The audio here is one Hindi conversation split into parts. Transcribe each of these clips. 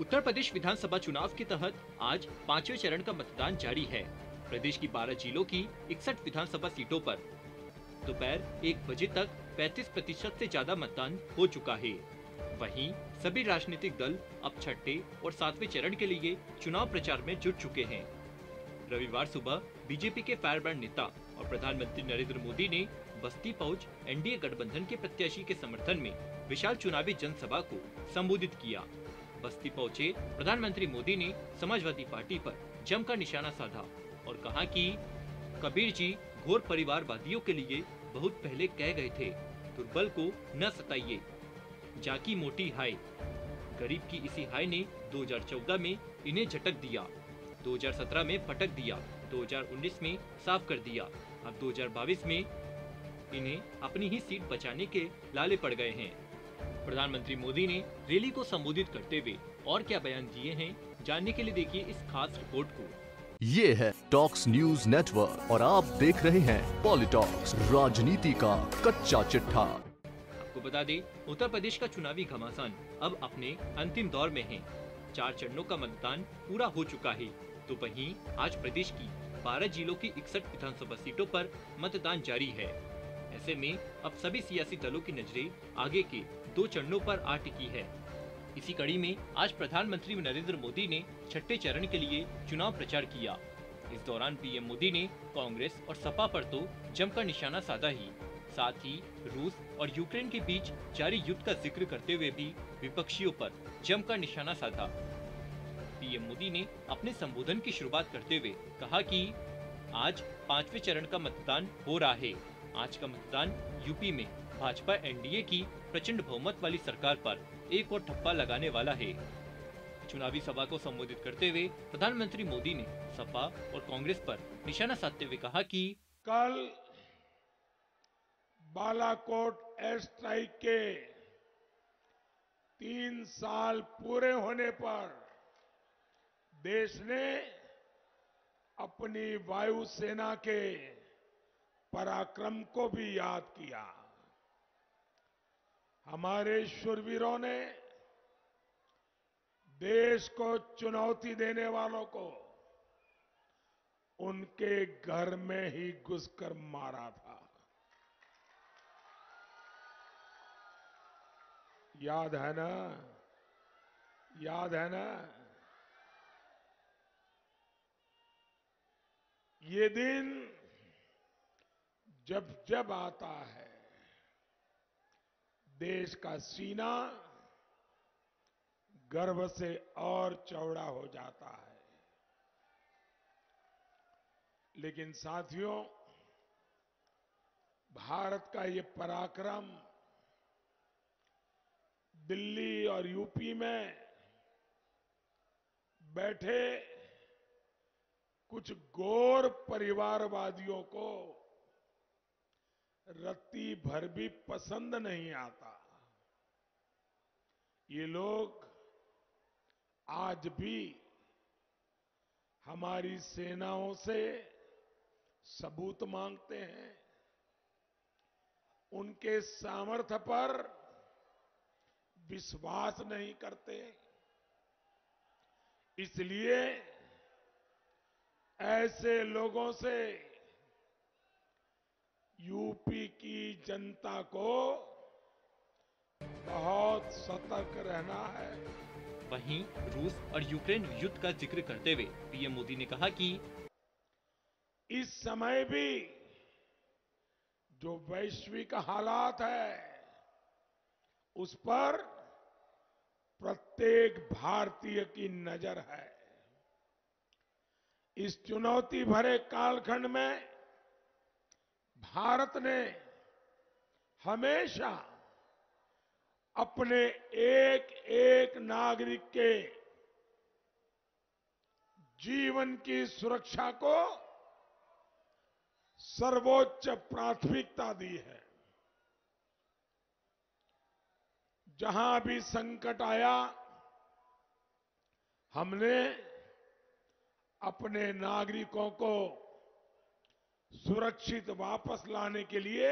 उत्तर प्रदेश विधानसभा चुनाव के तहत आज पांचवें चरण का मतदान जारी है। प्रदेश की 12 जिलों की 61 विधानसभा सीटों पर दोपहर 1 बजे तक 35% से ज्यादा मतदान हो चुका है। वहीं सभी राजनीतिक दल अब छठे और 7वें चरण के लिए चुनाव प्रचार में जुट चुके हैं। रविवार सुबह बीजेपी के फायरब्रांड नेता और प्रधानमंत्री नरेंद्र मोदी ने बस्ती पहुंच एनडीए गठबंधन के प्रत्याशी के समर्थन में विशाल चुनावी जनसभा को संबोधित किया। बस्ती पहुंचे प्रधानमंत्री मोदी ने समाजवादी पार्टी पर जमकर निशाना साधा और कहा कि कबीर जी घोर परिवारवादियों के लिए बहुत पहले कह गए थे, दुर्बल को न सताइए, जाकी मोटी हाय। गरीब की इसी हाय ने 2014 में इन्हें झटक दिया, 2017 में पटक दिया, 2019 में साफ कर दिया, अब 2022 में इन्हें अपनी ही सीट बचाने के लाले पड़ गए हैं। प्रधानमंत्री मोदी ने रैली को संबोधित करते हुए और क्या बयान दिए हैं, जानने के लिए देखिए इस खास रिपोर्ट को। ये है टॉक्स न्यूज नेटवर्क और आप देख रहे हैं पॉलिटॉक्स, राजनीति का कच्चा चिट्ठा। आपको बता दें, उत्तर प्रदेश का चुनावी घमासान अब अपने अंतिम दौर में है। 4 चरणों का मतदान पूरा हो चुका है, तो वहीं आज प्रदेश की 12 जिलों की 61 विधानसभा सीटों पर मतदान जारी है। ऐसे में अब सभी सियासी दलों की नजरें आगे के 2 चरणों पर आ टिकी है। इसी कड़ी में आज प्रधानमंत्री नरेंद्र मोदी ने छठे चरण के लिए चुनाव प्रचार किया। इस दौरान पीएम मोदी ने कांग्रेस और सपा पर तो जमकर निशाना साधा ही, साथ ही रूस और यूक्रेन के बीच जारी युद्ध का जिक्र करते हुए भी विपक्षियों पर जमकर निशाना साधा। पीएम मोदी ने अपने संबोधन की शुरुआत करते हुए कहा कि आज 5वें चरण का मतदान हो रहा है। आज का मतदान यूपी में भाजपा एनडीए की प्रचंड बहुमत वाली सरकार पर एक और ठप्पा लगाने वाला है। चुनावी सभा को संबोधित करते हुए प्रधानमंत्री मोदी ने सपा और कांग्रेस पर निशाना साधते हुए कहा कि कल बालाकोट एयर स्ट्राइक के 3 साल पूरे होने पर देश ने अपनी वायुसेना के पराक्रम को भी याद किया। हमारे शूरवीरों ने देश को चुनौती देने वालों को उनके घर में ही घुसकर मारा था। याद है ना? याद है ना? ये दिन जब जब आता है, देश का सीना गर्व से और चौड़ा हो जाता है। लेकिन साथियों, भारत का ये पराक्रम दिल्ली और यूपी में बैठे कुछ गोर परिवारवादियों को रत्ती भर भी पसंद नहीं आता। ये लोग आज भी हमारी सेनाओं से सबूत मांगते हैं, उनके सामर्थ्य पर विश्वास नहीं करते। इसलिए ऐसे लोगों से यूपी की जनता को बहुत सतर्क रहना है। वहीं रूस और यूक्रेन युद्ध का जिक्र करते हुए पीएम मोदी ने कहा कि इस समय भी जो वैश्विक हालात है, उस पर प्रत्येक भारतीय की नजर है। इस चुनौती भरे कालखंड में भारत ने हमेशा अपने एक एक नागरिक के जीवन की सुरक्षा को सर्वोच्च प्राथमिकता दी है। जहां भी संकट आया, हमने अपने नागरिकों को सुरक्षित वापस लाने के लिए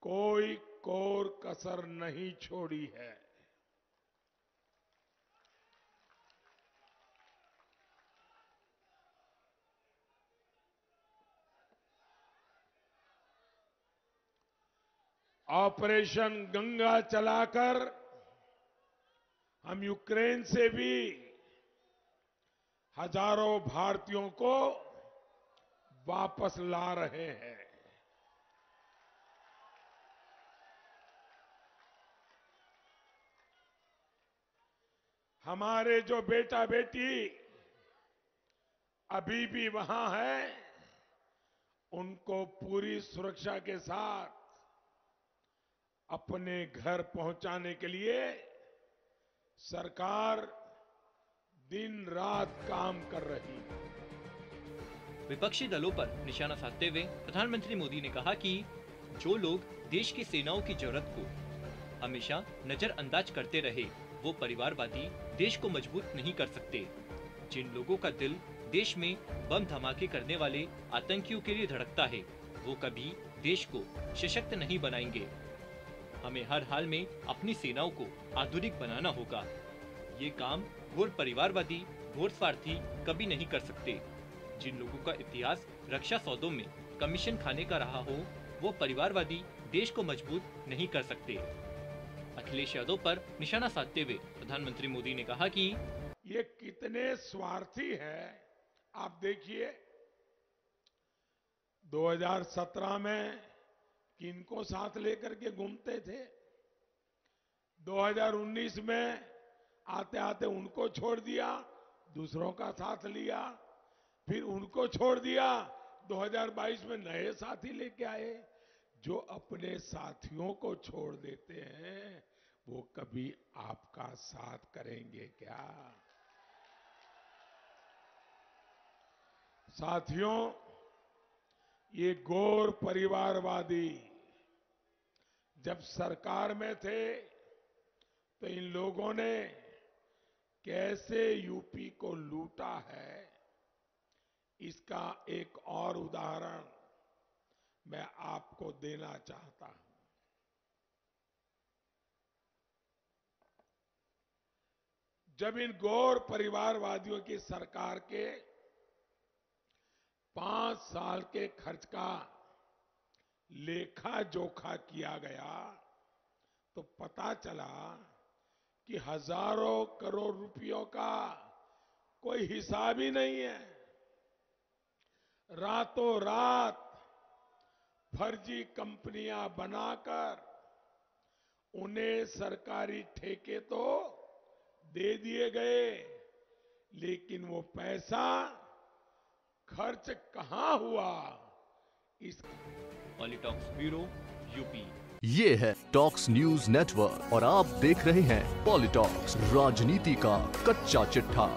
कोई कोर कसर नहीं छोड़ी है। ऑपरेशन गंगा चलाकर हम यूक्रेन से भी हजारों भारतीयों को वापस ला रहे हैं। हमारे जो बेटा बेटी अभी भी वहां हैं, उनको पूरी सुरक्षा के साथ अपने घर पहुंचाने के लिए सरकार दिन रात काम कर रही है। विपक्षी दलों पर निशाना साधते हुए प्रधानमंत्री मोदी ने कहा कि जो लोग देश की सेनाओं की जरूरत को हमेशा नजरअंदाज करते रहे, वो परिवारवादी देश को मजबूत नहीं कर सकते। जिन लोगों का दिल देश में बम धमाके करने वाले आतंकियों के लिए धड़कता है, वो कभी देश को सशक्त नहीं बनाएंगे। हमें हर हाल में अपनी सेनाओं को आधुनिक बनाना होगा। ये काम घोर परिवारवादी, घोर स्वार्थी कभी नहीं कर सकते। जिन लोगों का इतिहास रक्षा सौदों में कमीशन खाने का रहा हो, वो परिवारवादी देश को मजबूत नहीं कर सकते। अखिलेश यादव पर निशाना साधते हुए प्रधानमंत्री मोदी ने कहा कि ये कितने स्वार्थी है। आप देखिए 2017 में किनको साथ लेकर के घूमते थे, 2019 में आते आते उनको छोड़ दिया, दूसरों का साथ लिया, फिर उनको छोड़ दिया, 2022 में नए साथी लेके आए। जो अपने साथियों को छोड़ देते हैं, वो कभी आपका साथ करेंगे क्या? साथियों, ये घोर परिवारवादी जब सरकार में थे तो इन लोगों ने कैसे यूपी को लूटा है, इसका एक और उदाहरण मैं आपको देना चाहता हूं। जब इन घोर परिवारवादियों की सरकार के 5 साल के खर्च का लेखा जोखा किया गया तो पता चला कि हजारों करोड़ रुपयों का कोई हिसाब ही नहीं है। रातों रात फर्जी कंपनियां बनाकर उन्हें सरकारी ठेके तो दे दिए गए, लेकिन वो पैसा खर्च कहां हुआ, इस पॉलिटॉक्स ब्यूरो यूपी। ये है टॉक्स न्यूज नेटवर्क और आप देख रहे हैं पॉलिटॉक्स, राजनीति का कच्चा चिट्ठा।